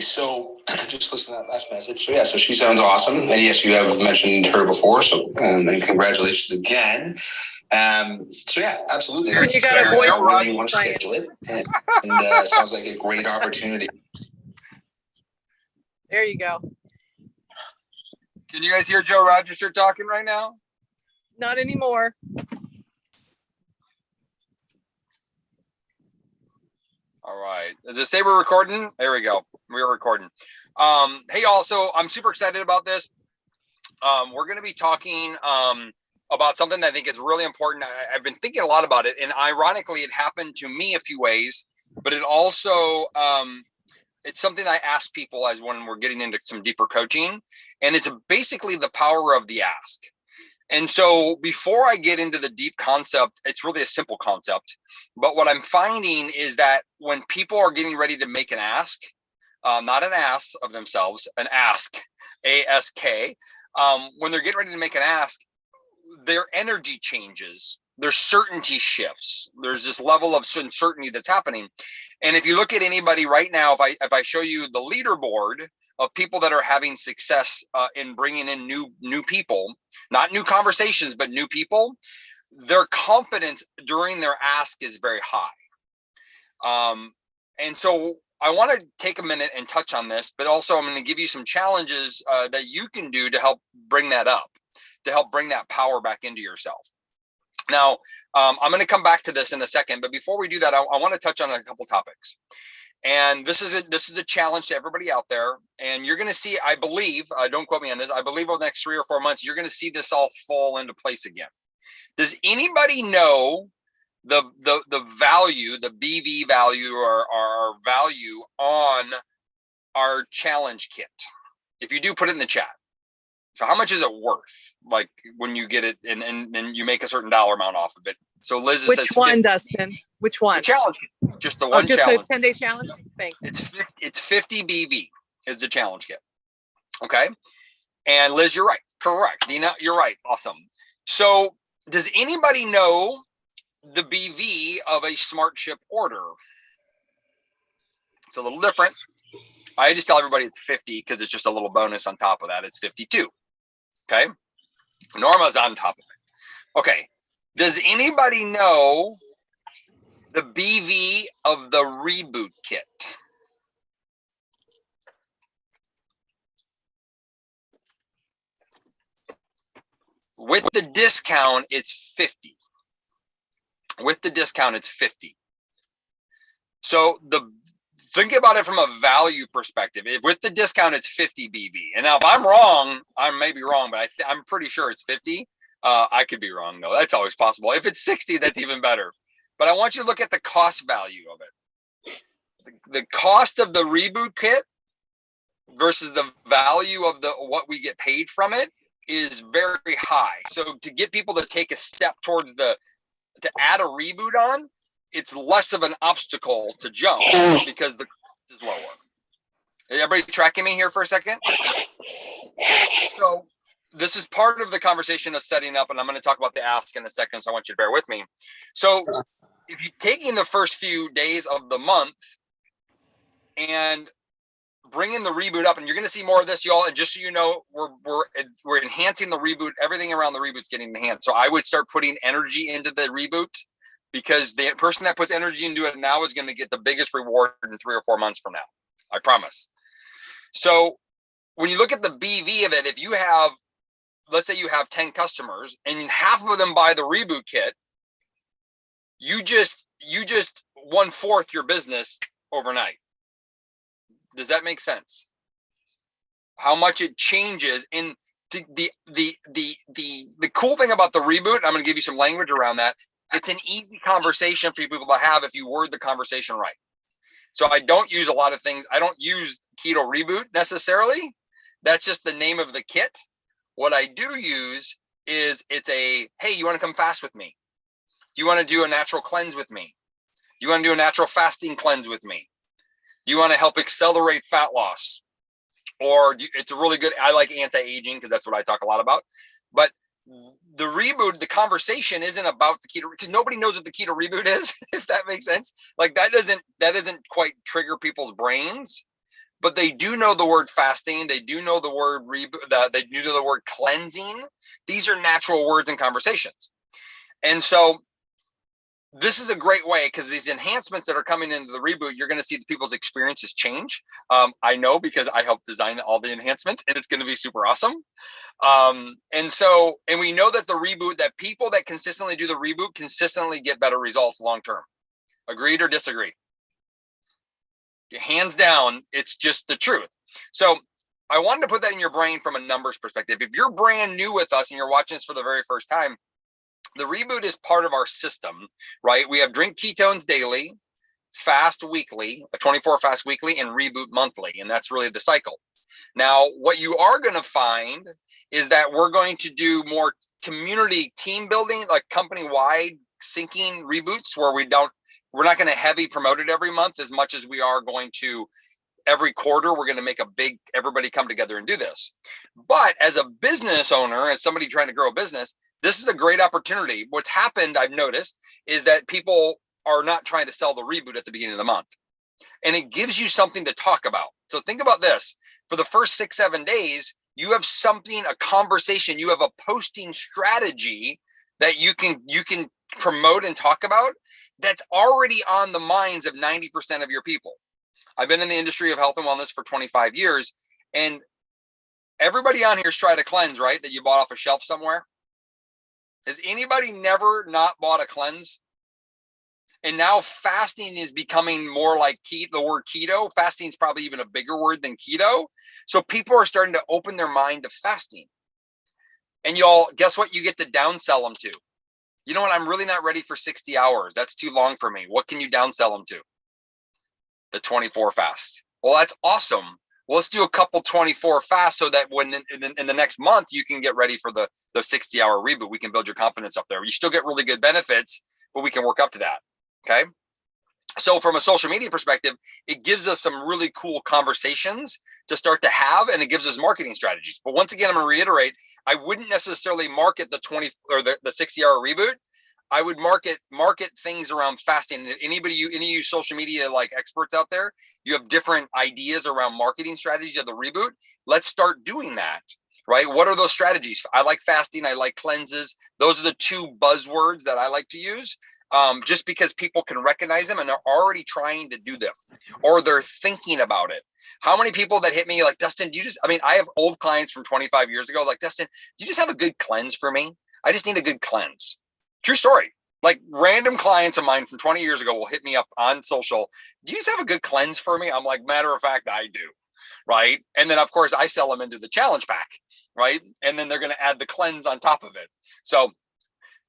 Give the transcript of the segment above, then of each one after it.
So just listen to that last message. So yeah, so she sounds awesome. And yes, you have mentioned her before. So and congratulations again. So yeah, absolutely. So you got a voice when you want to schedule it. And sounds like a great opportunity. There you go. Can you guys hear Joe Rochester talking right now? Not anymore. All right. Does it say we're recording? There we go. We're recording. Hey, y'all. So I'm super excited about this. We're going to be talking about something that I think is really important. I've been thinking a lot about it. And ironically, it happened to me a few ways. But it also, it's something I ask people as when we're getting into some deeper coaching. And it's basically the power of the ask. And so before I get into the deep concept, it's really a simple concept. But what I'm finding is that when people are getting ready to make an ask, not an ass of themselves, an ask, A-S-K, when they're getting ready to make an ask, their energy changes, their certainty shifts. There's this level of uncertainty that's happening. And if you look at anybody right now, if I show you the leaderboard of people that are having success in bringing in new people, not new conversations, but new people, their confidence during their ask is very high. And so I want to take a minute and touch on this, but also I'm going to give you some challenges that you can do to help bring that up, to help bring that power back into yourself. Now, I'm going to come back to this in a second, but before we do that, I want to touch on a couple topics. And this is a challenge to everybody out there. And you're going to see, I believe, don't quote me on this, I believe over the next 3 or 4 months, you're going to see this all fall into place again. Does anybody know the value, the BV value or our value on our challenge kit? If you do, put it in the chat. So how much is it worth? Like when you get it and you make a certain dollar amount off of it. So Liz, which one, Dustin? Which one? The challenge kit. Just the one challenge. Just a 10-day challenge? Thanks. It's 50 BV is the challenge kit. Okay. And Liz, you're right. Correct. Dina, you're right. Awesome. So does anybody know the BV of a smart ship order? It's a little different. I just tell everybody it's 50 because it's just a little bonus on top of that. It's 52. Okay. Norma's on top of it. Okay. Does anybody know the BV of the reboot kit? With the discount, it's 50. With the discount, it's 50. So think about it from a value perspective. With the discount, it's 50 BV. And now if I'm wrong, I may be wrong, but I'm pretty sure it's 50. I could be wrong though. That's always possible. If it's 60, that's even better. But I want you to look at the cost value of it. The cost of the reboot kit versus the value of what we get paid from it is very high. So to get people to take a step towards to add a reboot on, it's less of an obstacle to jump because the cost is lower. Everybody tracking me here for a second? So this is part of the conversation of setting up, and I'm going to talk about the ask in a second, so I want you to bear with me. So if you're taking the first few days of the month and bringing the reboot up, and you're going to see more of this, y'all, and just so you know, we're enhancing the reboot. Everything around the reboot's getting enhanced. So I would start putting energy into the reboot, because the person that puts energy into it now is going to get the biggest reward in 3 or 4 months from now. I promise. So when you look at the BV of it, if you have, let's say you have 10 customers and half of them buy the reboot kit, you just 1/4 your business overnight. Does that make sense? How much it changes. And the cool thing about the reboot, I'm going to give you some language around that. It's an easy conversation for people to have if you word the conversation right. So I don't use a lot of things. I don't use Keto Reboot necessarily. That's just the name of the kit. What I do use is it's a, hey, you want to come fast with me? Do you want to do a natural cleanse with me? Do you want to do a natural fasting cleanse with me? Do you want to help accelerate fat loss? Or it's a really good, I like anti-aging because that's what I talk a lot about. But the reboot, the conversation isn't about the keto, because nobody knows what the keto reboot is, if that makes sense. Like that doesn't quite trigger people's brains. but they do know the word fasting. They do know the word reboot. They do know the word cleansing. These are natural words and conversations. And so this is a great way, because these enhancements that are coming into the reboot, you're going to see the people's experiences change. I know, because I helped design all the enhancements, and it's going to be super awesome. And we know that the reboot, that people that consistently do the reboot consistently get better results long term. Agreed or disagree? Hands down, it's just the truth. So I wanted to put that in your brain from a numbers perspective. If you're brand new with us and you're watching this for the very first time, the reboot is part of our system, right? We have drink ketones daily, fast weekly, a 24 fast weekly, and reboot monthly. And that's really the cycle. Now, what you are going to find is that we're going to do more community team building, like company-wide syncing reboots, where we're not going to heavy promote it every month as much as we are going to every quarter. We're going to make a big, everybody come together and do this. But as a business owner, as somebody trying to grow a business, this is a great opportunity. What's happened, I've noticed, is that people are not trying to sell the reboot at the beginning of the month. And it gives you something to talk about. So think about this. For the first 6-7 days, you have something, a conversation, you have a posting strategy that you can promote and talk about that's already on the minds of 90% of your people. I've been in the industry of health and wellness for 25 years, and everybody on here's tried a cleanse, right? That you bought off a shelf somewhere. Has anybody never not bought a cleanse? And now fasting is becoming more like the word keto. Fasting is probably even a bigger word than keto. So people are starting to open their mind to fasting. And y'all, guess what? You get to downsell them to. You know what? I'm really not ready for 60 hours. That's too long for me. What can you downsell them to? The 24 fast. Well, that's awesome. Well, let's do a couple 24 fast so that when in the next month, you can get ready for the 60-hour reboot. We can build your confidence up there. You still get really good benefits, but we can work up to that. Okay. So from a social media perspective, it gives us some really cool conversations to start to have, and it gives us marketing strategies. But once again, I'm going to reiterate, I wouldn't necessarily market the 20 or the 60-hour reboot. I would market things around fasting. Any of you social media like experts out there, you have different ideas around marketing strategies of the reboot. Let's start doing that, right? What are those strategies? I like fasting. I like cleanses. Those are the two buzzwords that I like to use. Just because people can recognize them and they're already trying to do them, or they're thinking about it. How many people that hit me like, Dustin, I have old clients from 25 years ago, like, Dustin, do you just have a good cleanse for me? I just need a good cleanse. True story. Like random clients of mine from 20 years ago will hit me up on social. Do you just have a good cleanse for me? I'm like, matter of fact, I do. Right. And then of course I sell them into the challenge pack. Right. And then they're going to add the cleanse on top of it. So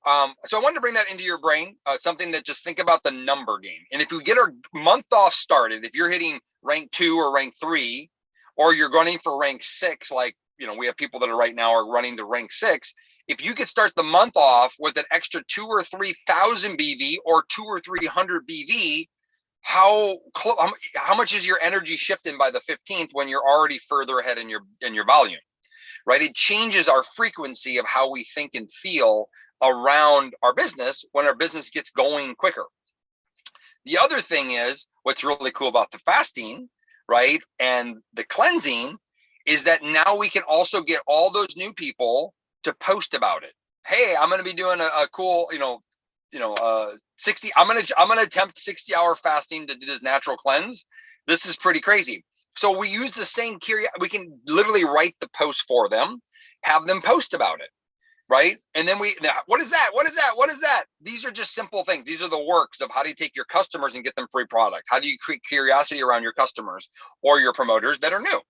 I wanted to bring that into your brain, something that just think about the number game. And if we get our month off started, if you're hitting rank 2 or rank 3, or you're running for rank 6, like, we have people that are right now are running to rank 6. If you could start the month off with an extra 2,000 or 3,000 BV or 200 or 300 BV, how much is your energy shifting by the 15th when you're already further ahead in your volume? Right? It changes our frequency of how we think and feel around our business when our business gets going quicker. The other thing is what's really cool about the fasting, right, and the cleansing is that now we can also get all those new people to post about it. Hey, I'm going to be doing a cool, 60. I'm going to attempt 60-hour fasting to do this natural cleanse. This is pretty crazy. So we use the same we can literally write the post for them, have them post about it, right? And then what is that? What is that? What is that? These are just simple things. These are the works of how do you take your customers and get them free product? How do you create curiosity around your customers or your promoters that are new?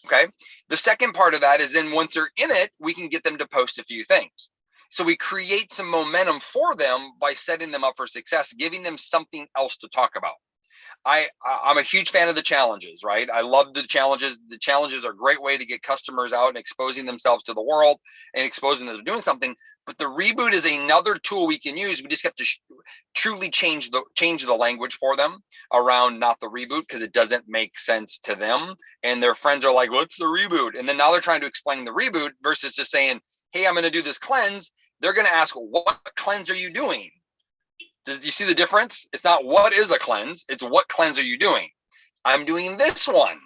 Okay. The second part of that is then once they're in it, we can get them to post a few things. So we create some momentum for them by setting them up for success, giving them something else to talk about. I'm a huge fan of the challenges, right? I love the challenges. The challenges are a great way to get customers out and exposing themselves to the world and exposing that they're doing something. But the reboot is another tool we can use. We just have to truly change the language for them around not the reboot, because it doesn't make sense to them. And their friends are like, what's the reboot? And then now they're trying to explain the reboot versus just saying, hey, I'm going to do this cleanse. They're going to ask, what cleanse are you doing? Do you see the difference? It's not what is a cleanse. It's what cleanse are you doing? I'm doing this one.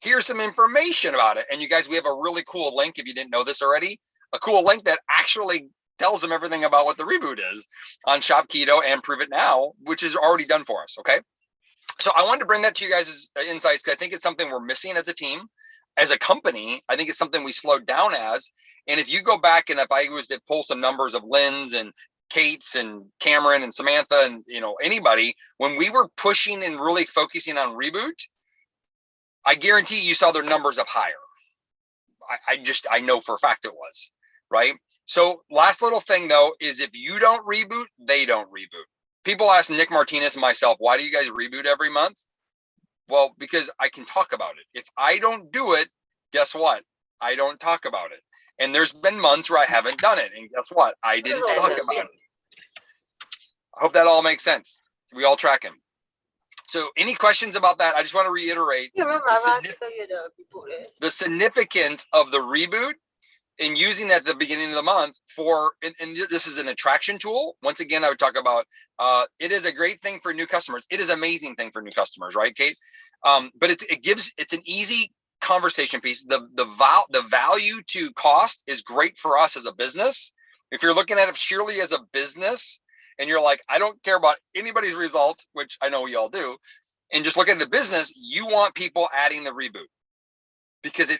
Here's some information about it. And you guys, we have a really cool link, if you didn't know this already, a cool link that actually tells them everything about what the reboot is on Shop Keto and Prove It Now, which is already done for us, okay? So I wanted to bring that to you guys' insights, because I think it's something we're missing as a team. As a company, I think it's something we slowed down as. And if you go back, and if I was to pull some numbers of Lynn's and Kate's and Cameron and Samantha and anybody, when we were pushing and really focusing on reboot, I guarantee you saw their numbers up higher. I know for a fact it was, right? So last little thing though, is if you don't reboot, they don't reboot. People ask Nick Martinez and myself, why do you guys reboot every month? Well, because I can talk about it. If I don't do it, guess what? I don't talk about it. And there's been months where I haven't done it. And guess what? I didn't talk about it. I hope that all makes sense. We all track him. So any questions about that? I just want to reiterate the significance of the reboot and using that at the beginning of the month for, and this is an attraction tool. Once again, I would talk about, it is a great thing for new customers. It is an amazing thing for new customers, right, Kate? But it's an easy conversation piece. The value to cost is great for us as a business. If you're looking at it sheerly as a business and you're like, I don't care about anybody's results, which I know you all do, and just look at the business, you want people adding the reboot, because it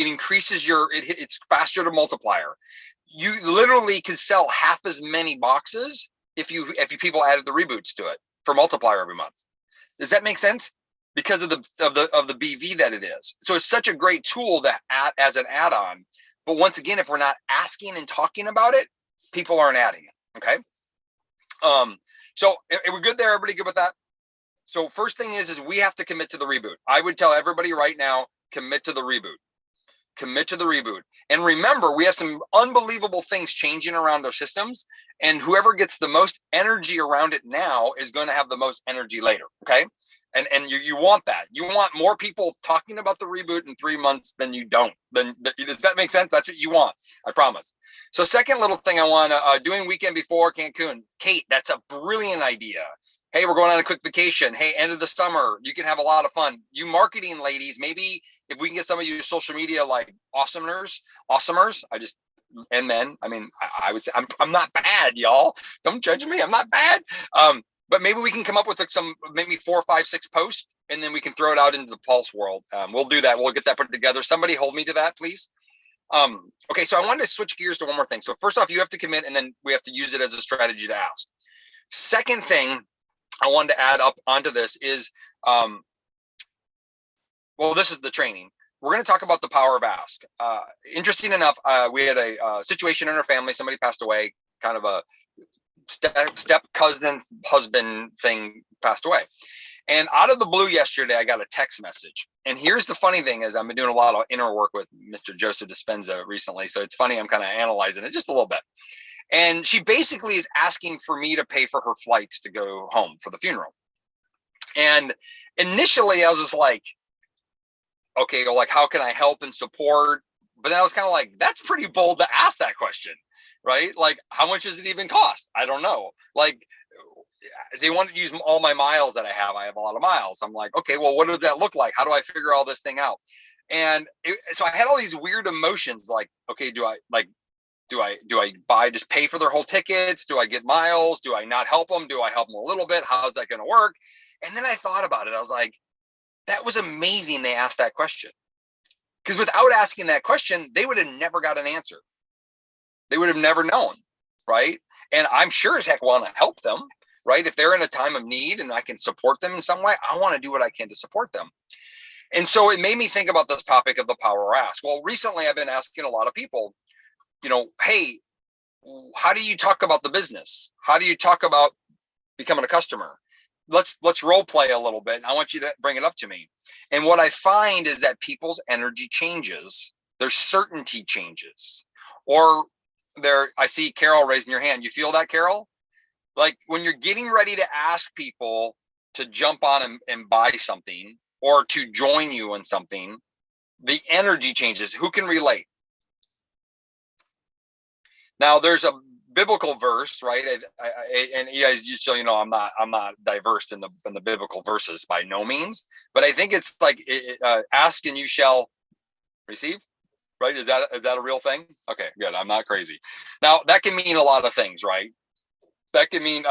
increases it's faster to multiplier. You literally can sell half as many boxes if you people added the reboots to it for multiplier every month. Does that make sense? Because of the BV that it is. So it's such a great tool to add as an add-on. But once again, if we're not asking and talking about it, people aren't adding it. Okay. So we're good there. Everybody good with that? So first thing is we have to commit to the reboot. I would tell everybody right now, commit to the reboot. Commit to the reboot. And remember, we have some unbelievable things changing around our systems, and whoever gets the most energy around it now is going to have the most energy later. Okay. And you want that. You want more people talking about the reboot in 3 months than you don't. Does that make sense? That's what you want. I promise. So second little thing I want to, doing weekend before Cancun. Kate, that's a brilliant idea. Hey, we're going on a quick vacation. Hey, end of the summer, you can have a lot of fun. You marketing ladies, maybe if we can get some of you social media like awesomers, and men. I mean, I would say I'm not bad, y'all. Don't judge me. I'm not bad. But maybe we can come up with like maybe 4, 5, 6 posts, and then we can throw it out into the Pulse world. We'll do that. We'll get that put together. Somebody hold me to that, please. Okay, so I wanted to switch gears to one more thing. So first off, you have to commit, and then we have to use it as a strategy to ask. Second thing I wanted to add up onto this is, well, this is the training. We're going to talk about the power of ask. Interesting enough, we had a situation in our family. Somebody passed away, kind of a step cousin husband thing passed away. And out of the blue yesterday, I got a text message. And here's the funny thing is I've been doing a lot of inner work with Mr. Joseph Dispenza recently. So it's funny, I'm kind of analyzing it just a little bit. And she basically is asking for me to pay for her flights to go home for the funeral. And initially I was just like, okay, well, like, how can I help and support? But then I was kind of like, that's pretty bold to ask that question, right? Like, how much does it even cost? I don't know. Like, they wanted to use all my miles that I have. I have a lot of miles. I'm like, okay, well, what does that look like? How do I figure all this thing out? And so I had all these weird emotions, like, okay, do I buy, just pay for their whole tickets? Do I get miles? Do I not help them? Do I help them a little bit? How's that going to work? And then I thought about it. I was like, that was amazing they asked that question. Because without asking that question, they would have never got an answer. They would have never known, right? And I'm sure as heck want to help them, right? If they're in a time of need and I can support them in some way, I want to do what I can to support them. And so it made me think about this topic of the power of ask. Well, recently I've been asking a lot of people, hey, how do you talk about the business? How do you talk about becoming a customer? Let's role play a little bit. I want you to bring it up to me. And what I find is that people's energy changes, their certainty changes, or I see Carol raising your hand. You feel that, Carol? Like when you're getting ready to ask people to jump on and buy something or to join you in something, the energy changes. Who can relate? Now there's a biblical verse, right? And you guys, just so you know, I'm not diverse in the biblical verses by no means, but I think it's like ask and you shall receive, right? Is that a real thing? Okay, good. I'm not crazy. Now that can mean a lot of things, right? That can mean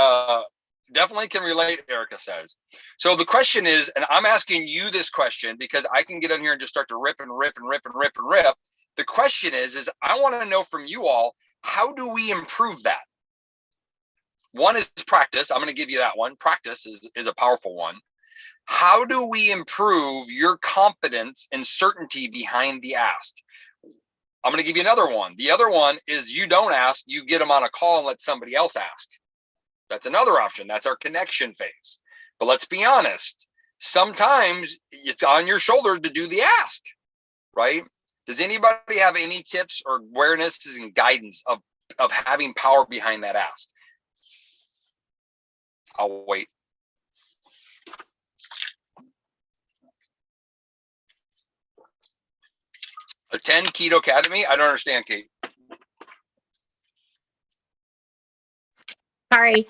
definitely can relate, Erica says. So the question is, and I'm asking you this question because I can get in here and just start to rip and rip and rip and rip and rip. The question is I want to know from you all, how do we improve that? One is practice. I'm going to give you that one. Practice is a powerful one. How do we improve your confidence and certainty behind the ask? I'm going to give you another one. The other one is you don't ask, you get them on a call and let somebody else ask. That's another option. That's our connection phase. But let's be honest. Sometimes it's on your shoulders to do the ask, right? Does anybody have any tips or awarenesses and guidance of having power behind that ask? I'll wait. Attend Keto Academy? I don't understand, Kate. Sorry.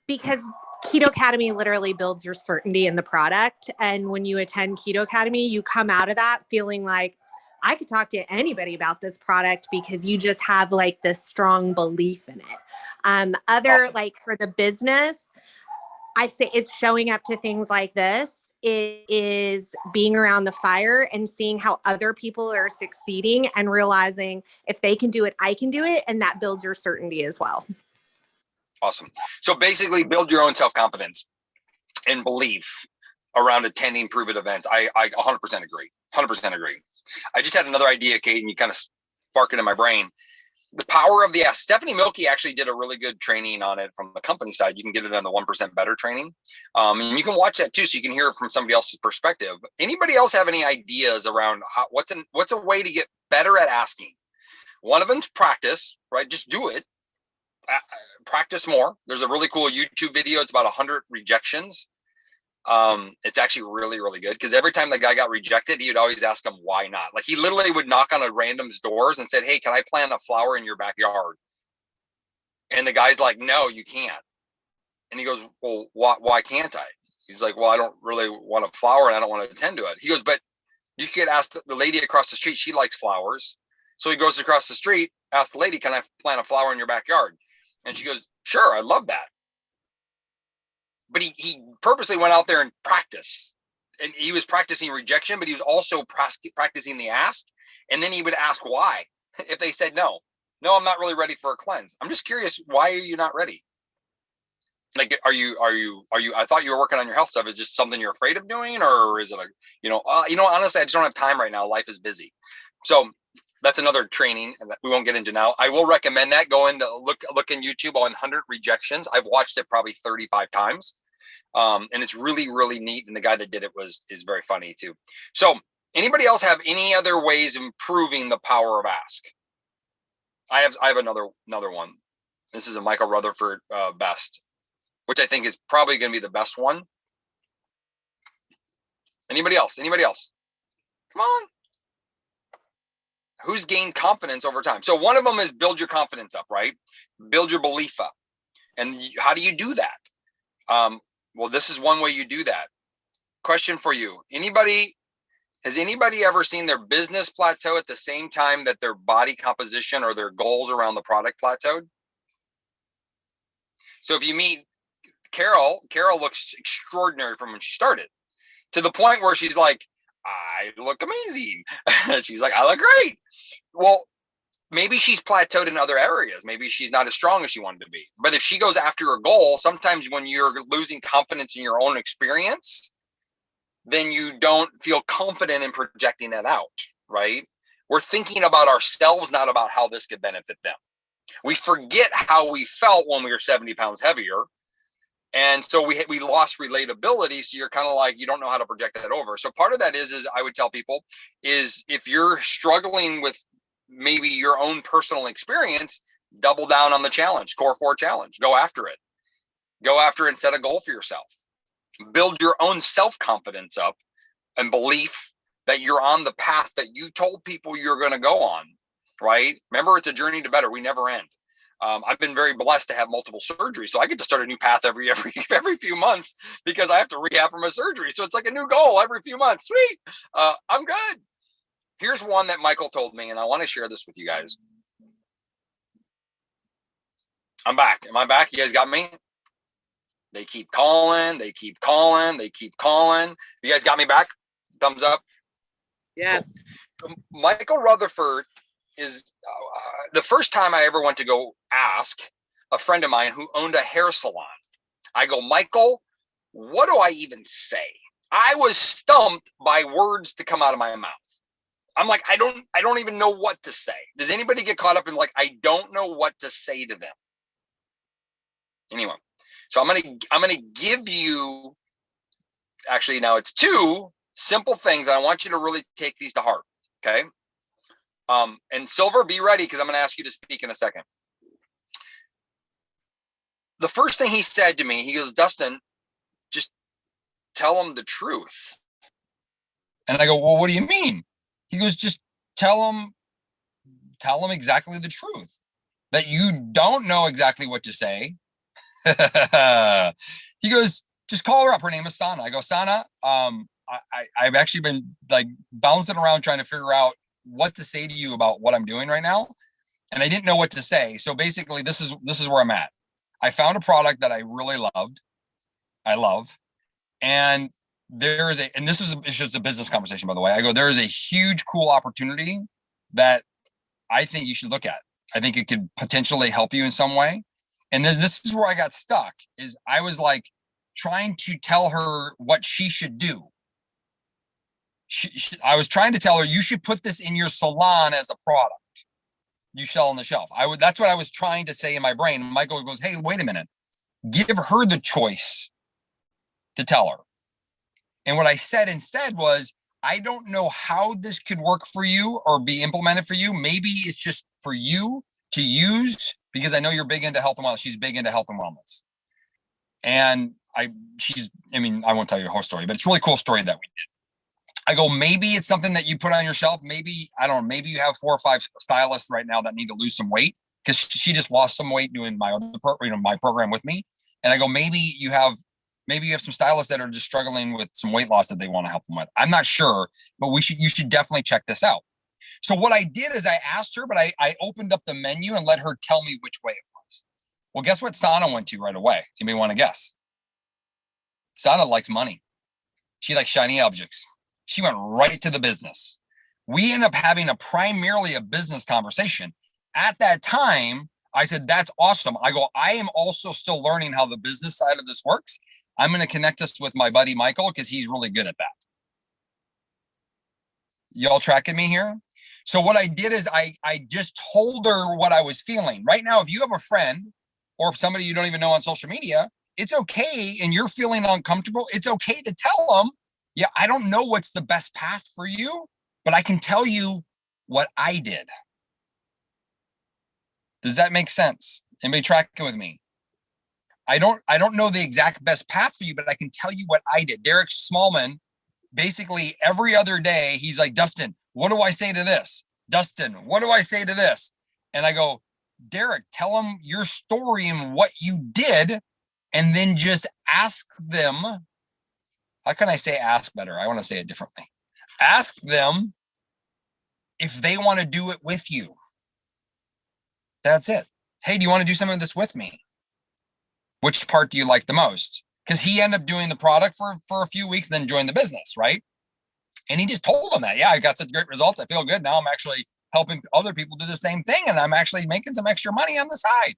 Because Keto Academy literally builds your certainty in the product. And when you attend Keto Academy, you come out of that feeling like I could talk to anybody about this product because you just have like this strong belief in it. Like for the business, I say it's showing up to things like this. It is being around the fire and seeing how other people are succeeding and realizing if they can do it, I can do it. And that builds your certainty as well. Awesome. So basically build your own self-confidence and belief around attending Prove It events. I 100% agree. 100% agree. I just had another idea, Kate, and you kind of spark it in my brain. The power of the ask. Stephanie Milkey actually did a really good training on it from the company side. You can get it on the 1% Better training. And you can watch that too, so you can hear it from somebody else's perspective. Anybody else have any ideas around what's a way to get better at asking? One of them's practice, right? Just do it. Practice more. There's a really cool YouTube video. It's about 100 rejections. It's actually really, really good because every time the guy got rejected, he would always ask him why not. Like he literally would knock on a random's doors and said, "Hey, can I plant a flower in your backyard?" And the guy's like, "No, you can't." And he goes, "Well, why can't I?" He's like, "Well, I don't really want a flower and I don't want to attend to it." He goes, "But you could ask the lady across the street. She likes flowers." So he goes across the street, asks the lady, "Can I plant a flower in your backyard?" And she goes, "Sure, I love that." But he purposely went out there and practiced. And he was practicing rejection, but he was also practicing the ask. And then he would ask why. If they said no, I'm not really ready for a cleanse. I'm just curious, why are you not ready? Like, are you, I thought you were working on your health stuff. Is just something you're afraid of doing? Or is it honestly, I just don't have time right now. Life is busy. So that's another training and we won't get into now. I will recommend that. Go into look in YouTube on 100 rejections. I've watched it probably 35 times. And it's really, really neat. And the guy that did it is very funny too. So anybody else have any other ways of improving the power of ask? I have another one. This is a Michael Rutherford best, which I think is probably going to be the best one. Anybody else? Come on. Who's gained confidence over time? So one of them is build your confidence up, right? Build your belief up. And how do you do that? Well, this is one way you do that. Question for you. Has anybody ever seen their business plateau at the same time that their body composition or their goals around the product plateaued? So if you meet Carol looks extraordinary from when she started to the point where she's like, "I look amazing." She's like, "I look great." Well, maybe she's plateaued in other areas. Maybe she's not as strong as she wanted to be. But if she goes after a goal, sometimes when you're losing confidence in your own experience, then you don't feel confident in projecting that out, right? We're thinking about ourselves, not about how this could benefit them. We forget how we felt when we were 70 pounds heavier. And so we lost relatability. So you're kind of like, you don't know how to project that over. So part of that is I would tell people is if you're struggling with maybe your own personal experience, double down on the challenge, core 4 challenge, go after it and set a goal for yourself. Build your own self-confidence up and belief that you're on the path that you told people you're going to go on, right? Remember, it's a journey to better. We never end. I've been very blessed to have multiple surgeries, so I get to start a new path every few months because I have to rehab from a surgery. So it's like a new goal every few months. Sweet, I'm good. Here's one that Michael told me, and I want to share this with you guys. I'm back. Am I back? You guys got me? They keep calling. They keep calling. They keep calling. You guys got me back? Thumbs up. Yes. So Michael Rutherford is the first time I ever went to go ask a friend of mine who owned a hair salon. I go, Michael, what do I even say? I was stumped by words to come out of my mouth. I'm like, I don't even know what to say. Does anybody get caught up in like, I don't know what to say to them? Anyway, so I'm gonna give you, actually now it's 2 simple things. I want you to really take these to heart. Okay. And Silver, be ready because I'm going to ask you to speak in a second. The first thing he said to me, he goes, Dustin, just tell them the truth. And I go, well, what do you mean? He goes, just tell them exactly the truth, that you don't know exactly what to say. He goes, just call her up. Her name is Sana. I go, Sana, I've actually been like bouncing around trying to figure out what to say to you about what I'm doing right now. And I didn't know what to say. So basically this is where I'm at. I found a product that I really love. And this is just a business conversation, by the way. I go, there is a huge, cool opportunity that I think you should look at. I think it could potentially help you in some way. And this is where I got stuck, is I was like trying to tell her what she should do. I was trying to tell her, you should put this in your salon as a product you sell on the shelf. That's what I was trying to say in my brain. Michael goes, hey, wait a minute. Give her the choice to tell her. And what I said instead was, I don't know how this could work for you or be implemented for you. Maybe it's just for you to use, because I know you're big into health and wellness. She's big into health and wellness. And I won't tell you her whole story, but it's a really cool story that we did. I go, maybe it's something that you put on your shelf. Maybe, I don't know, maybe you have 4 or 5 stylists right now that need to lose some weight, because she just lost some weight doing my other my program with me. And I go, maybe you have some stylists that are just struggling with some weight loss that they want to help them with. I'm not sure, but you should definitely check this out. So what I did is I asked her, but I opened up the menu and let her tell me which way it was. Well, guess what Sana went to right away? Anybody want to guess? Sana likes money. She likes shiny objects. She went right to the business. We end up having primarily a business conversation. At that time, I said, that's awesome. I go, I am also still learning how the business side of this works. I'm going to connect us with my buddy, Michael, because he's really good at that. Y'all tracking me here? So what I did is I just told her what I was feeling. Right now, if you have a friend or somebody you don't even know on social media, it's okay, and you're feeling uncomfortable, it's okay to tell them, yeah, I don't know what's the best path for you, but I can tell you what I did. Does that make sense? Anybody tracking with me? I don't know the exact best path for you, but I can tell you what I did. Derek Smallman, basically every other day, he's like, Dustin, what do I say to this? Dustin, what do I say to this? And I go, Derek, tell them your story and what you did, and then just ask them. How can I say ask better? I want to say it differently. Ask them if they want to do it with you. That's it. Hey, do you want to do some of this with me? Which part do you like the most? Because he ended up doing the product for a few weeks, then joined the business, right? And he just told them that, yeah, I got such great results. I feel good. Now I'm actually helping other people do the same thing, and I'm actually making some extra money on the side.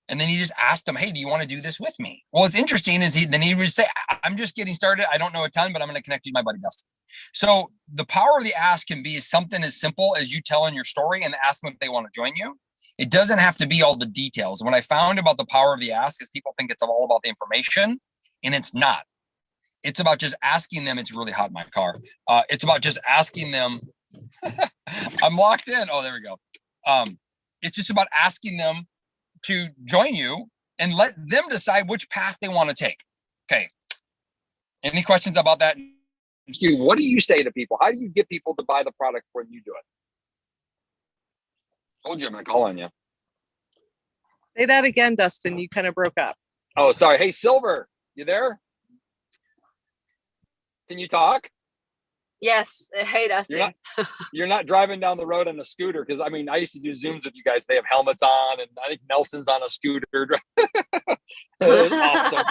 And then he just asked them, hey, do you want to do this with me? Well, what's interesting is he would say, I'm just getting started. I don't know a ton, but I'm going to connect you to my buddy Dustin. So the power of the ask can be something as simple as you telling your story and ask them if they want to join you. It doesn't have to be all the details. What I found about the power of the ask is people think it's all about the information, and it's not. It's about just asking them. It's really hot in my car. It's about just asking them. I'm locked in. Oh, there we go. It's just about asking them to join you and let them decide which path they want to take. Okay. Any questions about that? Excuse me, what do you say to people? How do you get people to buy the product when you do it? Told you I'm going to call on you. Say that again, Dustin. You kind of broke up. Oh, sorry. Hey, Silver, you there? Can you talk? Yes. Hey, Dustin. You're not driving down the road on a scooter, because I mean, I used to do Zooms with you guys. They have helmets on, and I think Nelson's on a scooter. It's awesome.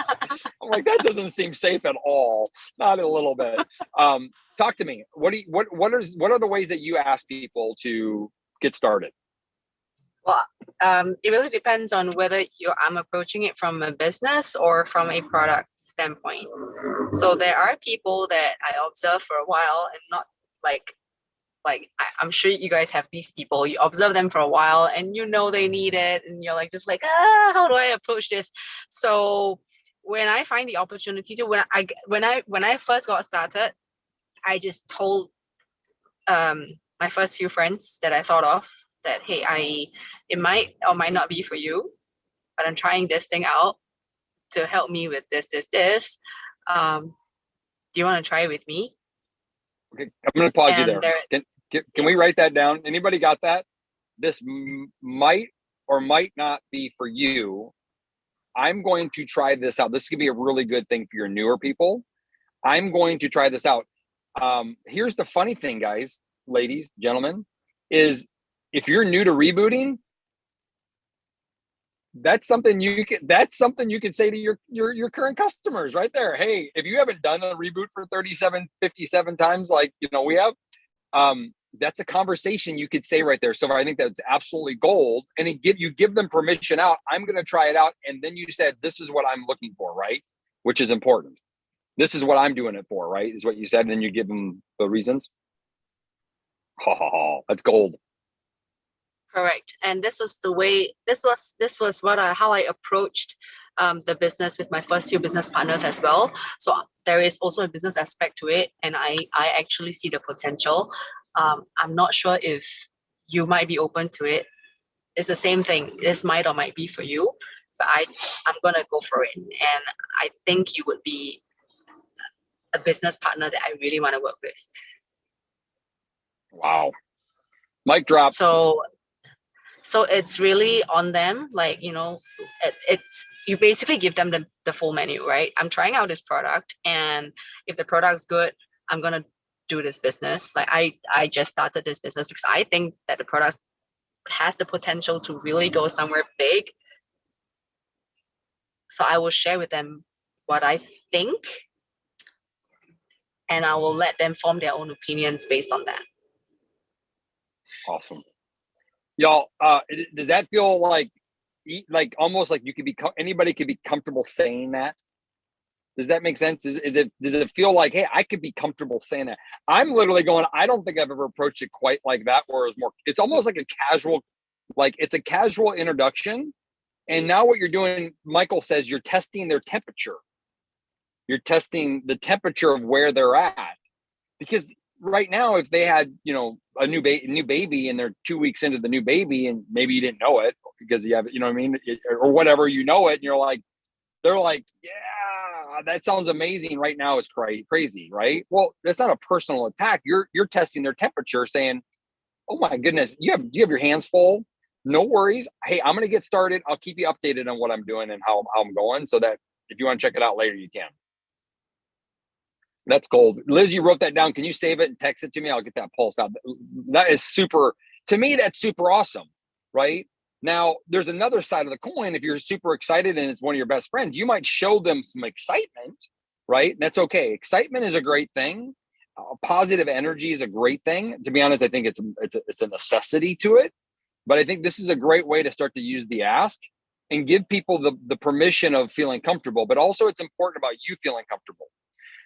I'm like, that doesn't seem safe at all. Not a little bit. Talk to me. What are the ways that you ask people to get started? Well, it really depends on whether I'm approaching it from a business or from a product standpoint. So there are people that I observe for a while and not I'm sure you guys have these people. You observe them for a while and you know they need it, and you're like, how do I approach this? So when I find the opportunity to, when I first got started, I just told my first few friends that I thought of that, hey, it might or might not be for you, but I'm trying this thing out to help me with this. Do you want to try it with me? Okay, I'm going to pause you there. Can we write that down? Anybody got that? This might or might not be for you. I'm going to try this out. This could be a really good thing for your newer people. I'm going to try this out. Here's the funny thing, guys, ladies, gentlemen, is if you're new to rebooting, that's something you can say to your current customers right there. Hey, if you haven't done a reboot for 57 times, like, we have, that's a conversation you could say right there. So I think that's absolutely gold. And you give them permission out. I'm going to try it out. And then you said, this is what I'm looking for, right? Which is important. This is what I'm doing it for, right? Is what you said. And then you give them the reasons. That's gold. Correct. And this was how I approached the business with my first few business partners as well. So there is also a business aspect to it, and I actually see the potential. I'm not sure if you might be open to it. It's the same thing. This might or might be for you, but I'm gonna go for it, and I think you would be a business partner that I really want to work with. Wow. Mic drop. So it's really on them. It's you basically give them the full menu, right? I'm trying out this product, and if the product's good, I'm gonna do this business. Like I just started this business because I think that the product has the potential to really go somewhere big. So I will share with them what I think, and I will let them form their own opinions based on that. Awesome. Y'all, does that feel like almost like anybody could be comfortable saying that? Does that make sense? Does it feel like, hey, I could be comfortable saying that? I'm literally going, I don't think I've ever approached it quite like that, where it's almost like it's a casual introduction. And now what you're doing, Michael says, you're testing their temperature. You're testing the temperature of where they're at. Because right now, if they had, a new baby and they're 2 weeks into the new baby, and maybe you didn't know it because you have, or whatever, and you're like, they're like, yeah, that sounds amazing right now is crazy, right? Well, that's not a personal attack. You're testing their temperature, saying, oh my goodness, you have your hands full. No worries. Hey, I'm going to get started. I'll keep you updated on what I'm doing and how I'm going, so that if you want to check it out later, you can. That's gold. Liz, you wrote that down. Can you save it and text it to me? I'll get that pulse out. That is super, to me, that's super awesome, right? Now, there's another side of the coin. If you're super excited and it's one of your best friends, you might show them some excitement, right? That's okay. Excitement is a great thing. Positive energy is a great thing. To be honest, I think it's a necessity to it. But I think this is a great way to start to use the ask and give people the permission of feeling comfortable. But also, it's important about you feeling comfortable.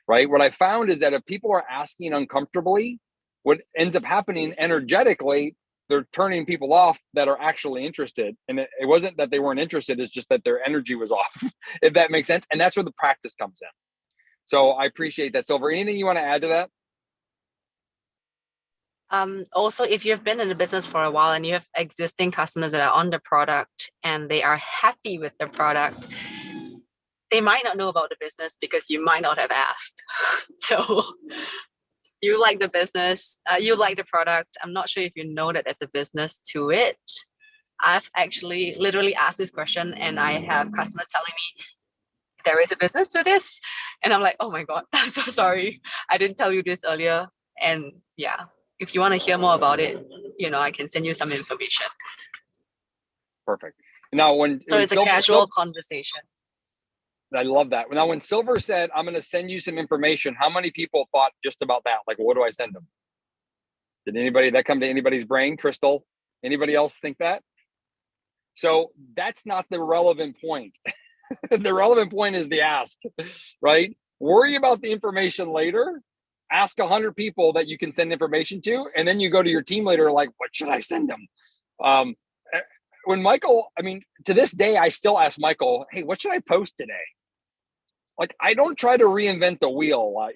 Right? What I found is that if people are asking uncomfortably, what ends up happening energetically, they're turning people off that are actually interested. And it wasn't that they weren't interested, it's just that their energy was off, if that makes sense. And that's where the practice comes in. So I appreciate that. Silver, anything you want to add to that? Also, if you've been in the business for a while and you have existing customers that are on the product and they are happy with the product, they might not know about the business because you might not have asked. So you like the business, you like the product. I'm not sure if you know that there's a business to it. I've actually literally asked this question, and I have customers telling me there is a business to this, and I'm like, oh my god, I'm so sorry, I didn't tell you this earlier. And yeah, if you want to hear more about it, I can send you some information. Perfect. Now, so it's a casual conversation. I love that. Now, when Silver said, I'm going to send you some information, how many people thought just about that? Like, what do I send them? Did that come to anybody's brain? Crystal, anybody else think that? So that's not the relevant point. The relevant point is the ask, right? Worry about the information later. Ask 100 people that you can send information to, and then you go to your team leader like, what should I send them? When Michael, to this day, I still ask Michael, hey, what should I post today? Like, I don't try to reinvent the wheel.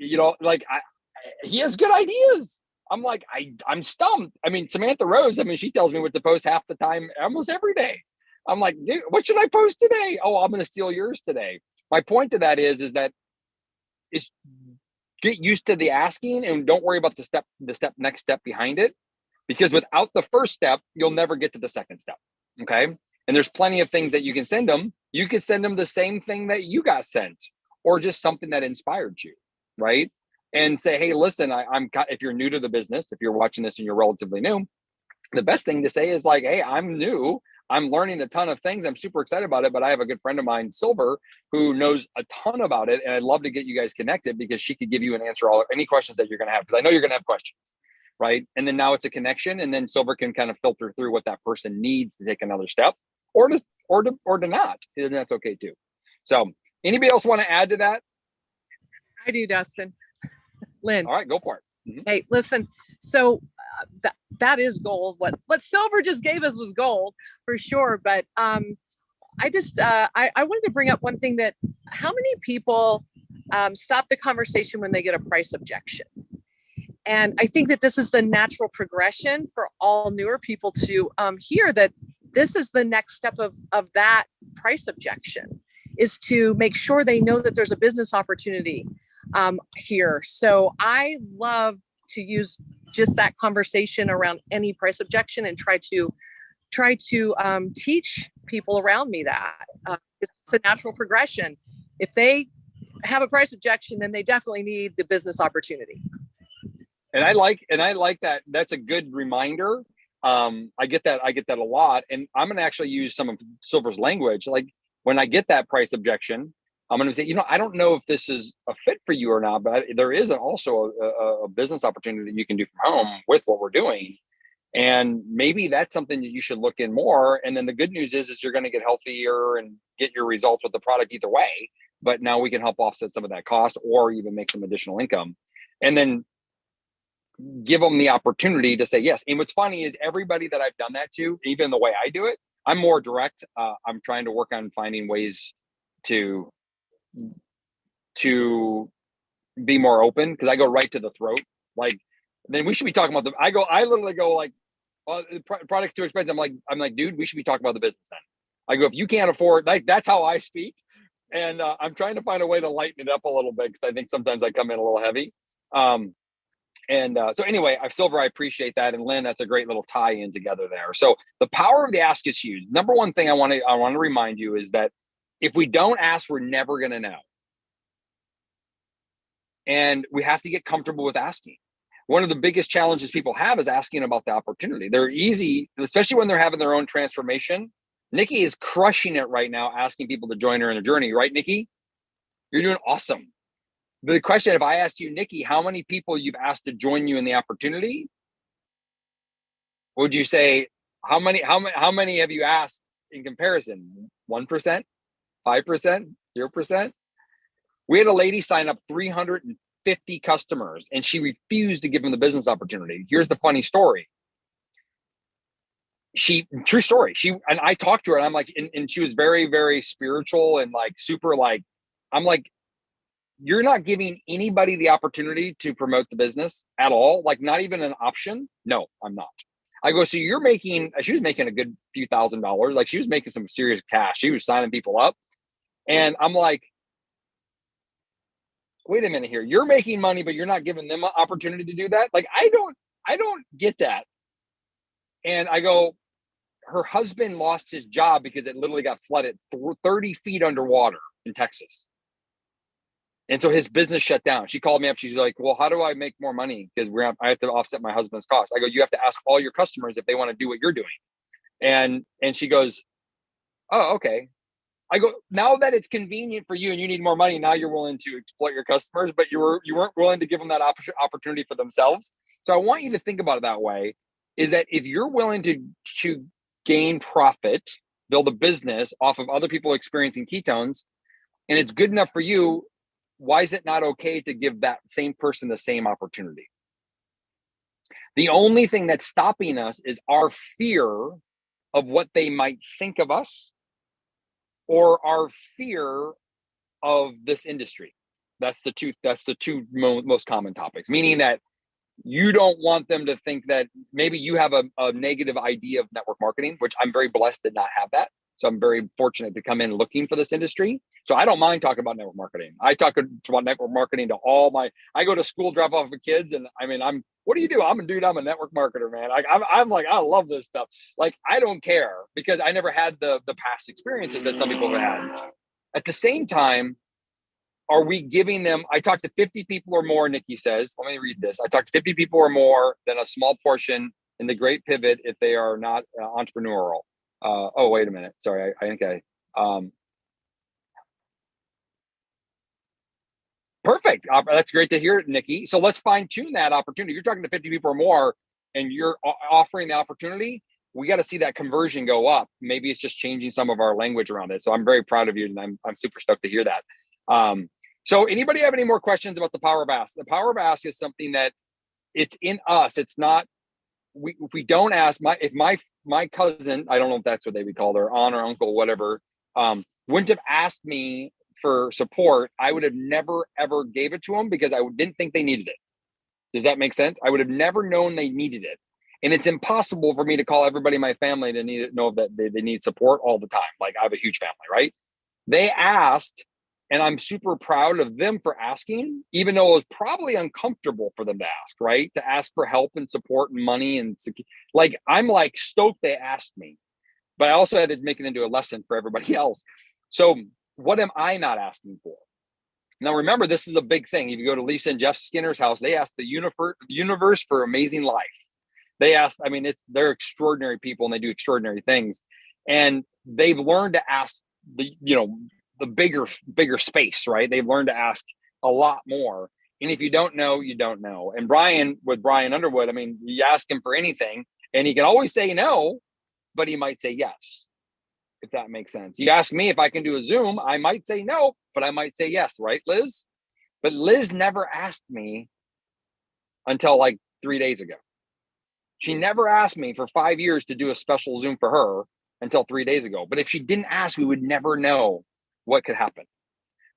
He has good ideas. I'm like, I'm stumped. Samantha Rose, she tells me what to post half the time, almost every day. I'm like, dude, what should I post today? Oh, I'm going to steal yours today. My point to that is that get used to the asking and don't worry about the next step behind it, because without the first step, you'll never get to the second step. Okay. And there's plenty of things that you can send them. You could send them the same thing that you got sent, or just something that inspired you. Right. And say, hey, listen, if you're new to the business, if you're watching this and you're relatively new, the best thing to say is like, hey, I'm new. I'm learning a ton of things. I'm super excited about it, but I have a good friend of mine, Silver, who knows a ton about it. And I'd love to get you guys connected because she could give you an answer any questions that you're going to have. Because I know you're going to have questions, right? And then now it's a connection, and then Silver can kind of filter through what that person needs to take another step, or to not. And that's okay too. So anybody else want to add to that? I do, Dustin. Lynn. All right, go for it. Mm-hmm. Hey, listen. So that is gold. What Silver just gave us was gold for sure. But I wanted to bring up one thing, that how many people stop the conversation when they get a price objection? And I think that this is the natural progression for all newer people to hear that this is the next step of that price objection, is to make sure they know that there's a business opportunity here. So I love to use just that conversation around any price objection and try to teach people around me that it's a natural progression. If they have a price objection, then they definitely need the business opportunity. And I like that. That's a good reminder. I get that a lot. And I'm going to actually use some of Silver's language. Like, when I get that price objection, I'm going to say, I don't know if this is a fit for you or not, but there is also a business opportunity that you can do from home with what we're doing. And maybe that's something that you should look in more. And then the good news is you're going to get healthier and get your results with the product either way. But now we can help offset some of that cost, or even make some additional income. And then give them the opportunity to say yes. And what's funny is everybody that I've done that to, even the way I do it, I'm more direct. I'm trying to work on finding ways to be more open, because I go right to the throat. Like, then we should be talking about I literally go like, oh, the product's too expensive. I'm like, dude, we should be talking about the business then. I go, if you can't afford, like, that's how I speak. And I'm trying to find a way to lighten it up a little bit, because I think sometimes I come in a little heavy. So anyway, Silver, I appreciate that. And Lynn, that's a great little tie in together there. So the power of the ask is huge. Number one thing I want to remind you is that if we don't ask, we're never going to know. And we have to get comfortable with asking. One of the biggest challenges people have is asking about the opportunity. They're easy, especially when they're having their own transformation. Nikki is crushing it right now, asking people to join her in the journey. Right, Nikki? You're doing awesome. But the question, if I asked you, Nikki, how many people you've asked to join you in the opportunity, would you say, how many have you asked in comparison? 1%, 5%, 0%? We had a lady sign up 350 customers, and she refused to give them the business opportunity. Here's the funny story. True story. And I talked to her, and I'm like, and she was very, very spiritual and like super like, I'm like, you're not giving anybody the opportunity to promote the business at all. Like, not even an option. No, I'm not. I go, so she was making a good few $1,000s. Like, she was making some serious cash. She was signing people up. And I'm like, wait a minute here. You're making money, but you're not giving them an opportunity to do that. Like, I don't get that. And I go, her husband lost his job because it literally got flooded 30 feet underwater in Texas. And so his business shut down. She called me up. She's like, well, how do I make more money? Because I have to offset my husband's costs. I go, you have to ask all your customers if they want to do what you're doing. And she goes, oh, okay. I go, now that it's convenient for you and you need more money, now you're willing to exploit your customers, but you weren't willing to give them that opportunity for themselves. So I want you to think about it that way, is that if you're willing to gain profit, build a business off of other people experiencing ketones, and it's good enough for you, why is it not okay to give that same person the same opportunity? The only thing that's stopping us is our fear of what they might think of us, or our fear of this industry. That's the two most common topics, meaning that you don't want them to think that maybe you have a negative idea of network marketing, which I'm very blessed to not have that. So I'm very fortunate to come in looking for this industry. So I don't mind talking about network marketing. I talk about network marketing to I go to school, drop off with kids. And I mean, what do you do? I'm a network marketer, man. I'm like, I love this stuff. Like, I don't care because I never had the past experiences that some people have had. At the same time, are we giving them, I talked to 50 people or more, Nikki says, let me read this. I talked to 50 people or more than a small portion in the great pivot if they are not entrepreneurial. Oh, wait a minute. Sorry. I think perfect. That's great to hear, Nikki. So let's fine tune that opportunity. You're talking to 50 people or more and you're offering the opportunity. We got to see that conversion go up. Maybe it's just changing some of our language around it. So I'm very proud of you. And I'm super stoked to hear that. So anybody have any more questions about the power of ask? The power of ask is something that it's in us. It's not, if we don't ask, if my cousin, I don't know if that's what they would call their aunt or uncle, whatever, wouldn't have asked me for support, I would have never, ever gave it to them because I didn't think they needed it. Does that make sense? I would have never known they needed it. And it's impossible for me to call everybody in my family to know that they need support all the time. Like, I have a huge family, right? They asked, and I'm super proud of them for asking, even though it was probably uncomfortable for them to ask, right? To ask for help and support and money. And like, I'm like stoked they asked me, but I also had to make it into a lesson for everybody else. So what am I not asking for? Now, remember, this is a big thing. If you go to Lisa and Jeff Skinner's house, they asked the universe for amazing life. They asked, I mean, they're extraordinary people and they do extraordinary things. And they've learned to ask the bigger space, right? They've learned to ask a lot more. And if you don't know, you don't know. And Brian Underwood, I mean, you ask him for anything and he can always say no, but he might say yes, if that makes sense. You ask me if I can do a Zoom, I might say no, but I might say yes, right, Liz? But Liz never asked me until like 3 days ago. She never asked me for 5 years to do a special Zoom for her until 3 days ago. But if she didn't ask, we would never know what could happen.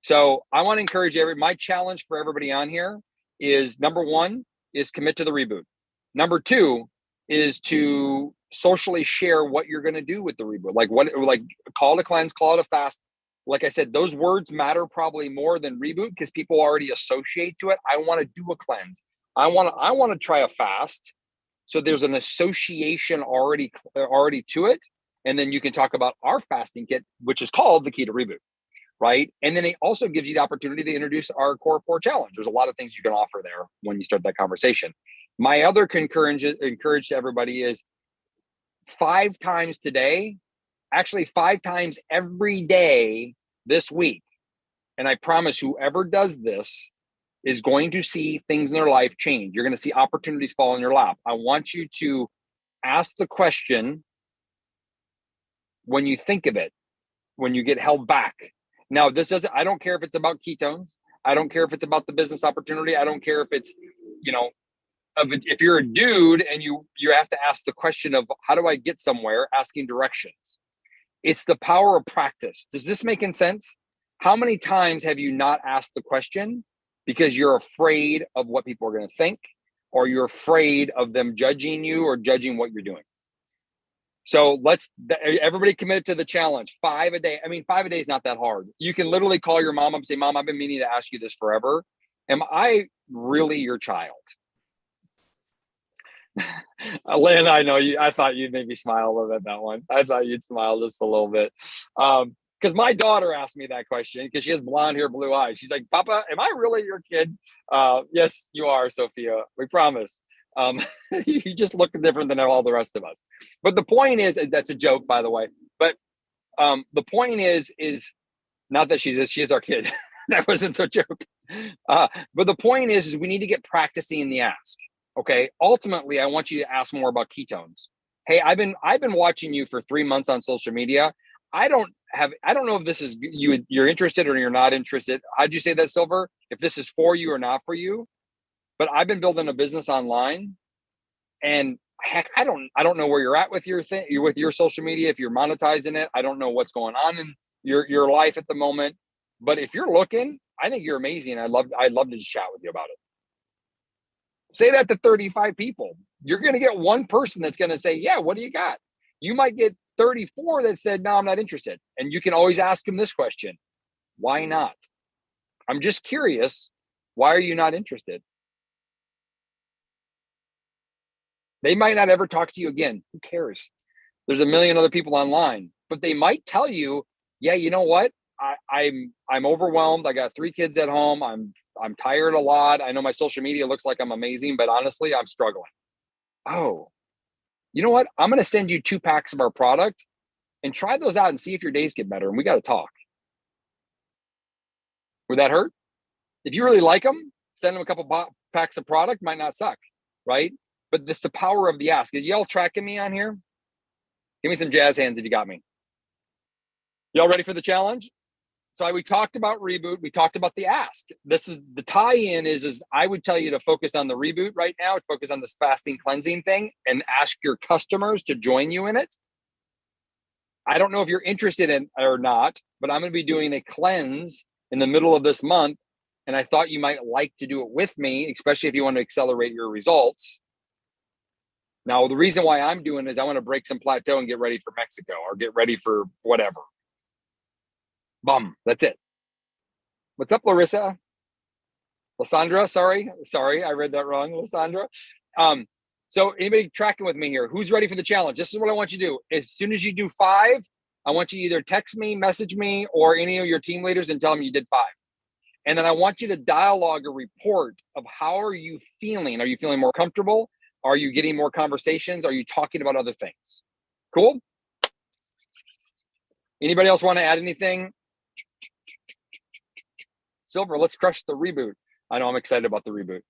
So I want to encourage my challenge for everybody on here is, number one is commit to the reboot. Number two is to socially share what you're going to do with the reboot. Like call to cleanse, call to fast. Like I said, those words matter probably more than reboot because people already associate to it. I want to do a cleanse. I want to try a fast. So there's an association already to it. And then you can talk about our fasting kit, which is called the Keto Reboot, right? And then it also gives you the opportunity to introduce our Core 4 Challenge. There's a lot of things you can offer there when you start that conversation. My other encourage to everybody is 5 times today, actually 5 times every day this week. And I promise whoever does this is going to see things in their life change. You're going to see opportunities fall in your lap. I want you to ask the question when you think of it, when you get held back. Now, I don't care if it's about ketones. I don't care if it's about the business opportunity. I don't care if it's, if you're a dude and you have to ask the question of how do I get somewhere, asking directions. It's the power of practice. Does this make sense? How many times have you not asked the question because you're afraid of what people are going to think, or you're afraid of them judging you or judging what you're doing? So everybody committed to the challenge, 5 a day. I mean, 5 a day is not that hard. You can literally call your mom up and say, Mom, I've been meaning to ask you this forever. Am I really your child? Lynn, I know you. I thought you'd maybe smile a little bit at that one. I thought you'd smile just a little bit. Because my daughter asked me that question because she has blonde hair, blue eyes. She's like, Papa, am I really your kid? Yes, you are, Sophia. We promise. You just look different than all the rest of us. But the point is, that's a joke, by the way. But the point is not that she is our kid. That wasn't a joke. But the point is we need to get practicing in the ask. Okay. Ultimately, I want you to ask more about ketones. Hey, I've been watching you for 3 months on social media. I don't know if this is you're interested or you're not interested. How'd you say that, Silver? If this is for you or not for you. But I've been building a business online, and heck, I don't know where you're at with your thing, with your social media, if you're monetizing it. I don't know what's going on in your life at the moment. But if you're looking, I think you're amazing. I'd love to just chat with you about it. Say that to 35 people. You're going to get one person that's going to say, yeah, what do you got? You might get 34 that said, no, I'm not interested. And you can always ask them this question. Why not? I'm just curious. Why are you not interested? They might not ever talk to you again. Who cares? There's a million other people online, but they might tell you, yeah, you know what? I'm overwhelmed. I got 3 kids at home. I'm tired a lot. I know my social media looks like I'm amazing, but honestly, I'm struggling. Oh, you know what? I'm going to send you 2 packs of our product and try those out and see if your days get better. And we got to talk. Would that hurt? If you really like them, send them a couple packs of product. Might not suck, right? But this the power of the ask. Is y'all tracking me on here? Give me some jazz hands if you got me. Y'all ready for the challenge? So we talked about reboot. We talked about the ask. This is the tie-in is I would tell you to focus on the reboot right now, focus on this fasting cleansing thing and ask your customers to join you in it. I don't know if you're interested in or not, but I'm going to be doing a cleanse in the middle of this month. And I thought you might like to do it with me, especially if you want to accelerate your results. Now, the reason why I'm doing is I want to break some plateau and get ready for Mexico or get ready for whatever. Bum. That's it. What's up, Larissa? Lysandra, sorry, I read that wrong, Lysandra. So anybody tracking with me here? Who's ready for the challenge? This is what I want you to do. As soon as you do 5, I want you to either text me, message me, or any of your team leaders and tell them you did 5. And then I want you to dialogue a report of how are you feeling? Are you feeling more comfortable? Are you getting more conversations? Are you talking about other things? Cool? Anybody else want to add anything? Silver, let's crush the reboot. I know I'm excited about the reboot.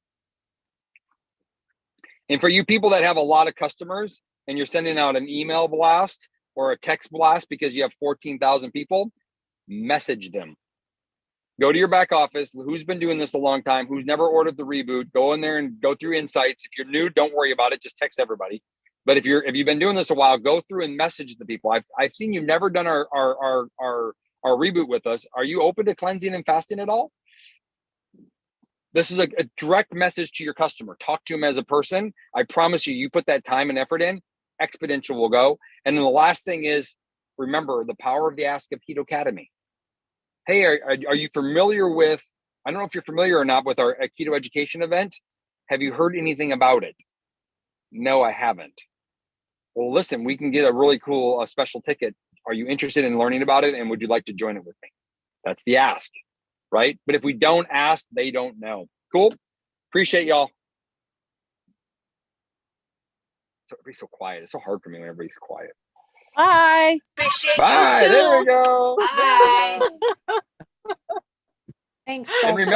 And for you people that have a lot of customers and you're sending out an email blast or a text blast because you have 14,000 people, message them. Go to your back office. Who's been doing this a long time? Who's never ordered the reboot? Go in there and go through insights. If you're new, don't worry about it. Just text everybody. But if you've been doing this a while, go through and message the people. I've seen you've never done our reboot with us. Are you open to cleansing and fasting at all? This is a direct message to your customer. Talk to them as a person. I promise you, you put that time and effort in, exponential will go. And then the last thing is, remember the power of the ask of Keto Academy. Hey, are you familiar with, I don't know if you're familiar or not with our keto education event. Have you heard anything about it? No, I haven't. Well, listen, we can get a really cool special ticket. Are you interested in learning about it? And would you like to join it with me? That's the ask, right? But if we don't ask, they don't know. Cool. Appreciate y'all. So everybody's so quiet. It's so hard for me when everybody's quiet. Bye. Appreciate Bye. you too. There we go. Bye. Thanks, And Dulce.